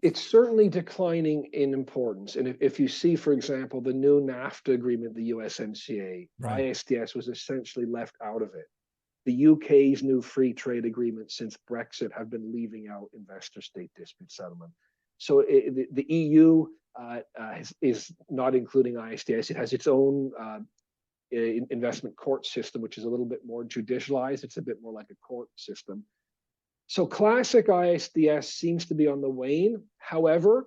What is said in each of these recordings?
It's certainly declining in importance. And if you see, for example, the new NAFTA agreement, the USMCA, Right. ISDS was essentially left out of it. The UK's new free trade agreements since Brexit have been leaving out investor-state dispute settlement. So the EU is not including ISDS. It has its own investment court system, which is a little bit more judicialized. It's a bit more like a court system. So classic ISDS seems to be on the wane. However,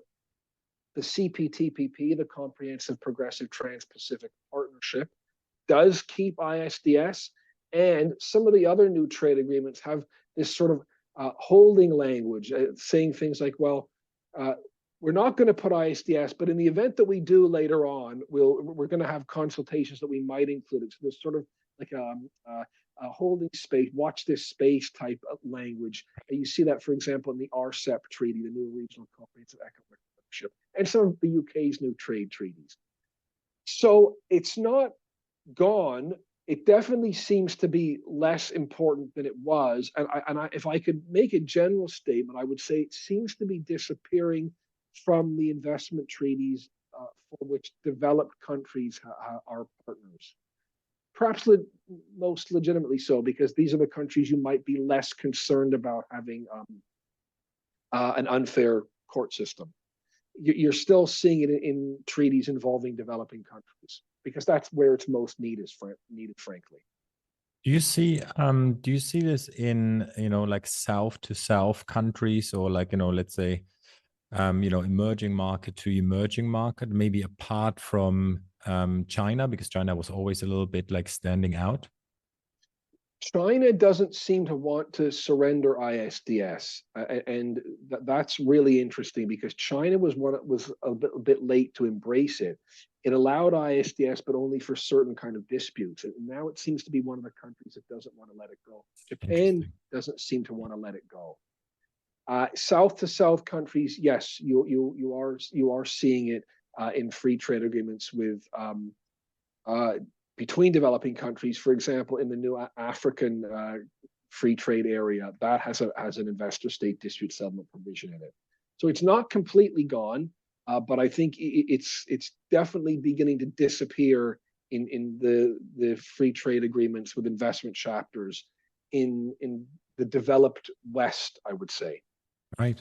the CPTPP, the Comprehensive Progressive Trans-Pacific Partnership, does keep ISDS, and some of the other new trade agreements have this sort of holding language, saying things like, well, we're not going to put ISDS, but in the event that we do later on, we're going to have consultations that we might include it. So there's sort of like a holding space, watch this space type of language. And you see that, for example, in the RCEP Treaty, the new Regional Comprehensive Economic Partnership, and some of the UK's new trade treaties. So it's not gone. It definitely seems to be less important than it was. And if I could make a general statement, I would say it seems to be disappearing from the investment treaties for which developed countries are partners. Perhaps most legitimately so, because these are the countries you might be less concerned about having an unfair court system. You're still seeing it in treaties involving developing countries, because that's where it's most needed, frankly. Do you see this in, like south to south countries, or like, let's say, emerging market to emerging market, maybe apart from China, because China was always a little bit like standing out? China doesn't seem to want to surrender ISDS, and that's really interesting, because China was a bit late to embrace it. It allowed ISDS, but only for certain kind of disputes. And now it seems to be one of the countries that doesn't want to let it go. Japan doesn't seem to want to let it go. South to south countries, yes, you are seeing it in free trade agreements with between developing countries. For example, in the new African free trade area, that has an investor-state dispute settlement provision in it. So it's not completely gone, but I think it's definitely beginning to disappear in the free trade agreements with investment chapters in the developed West, I would say. Right.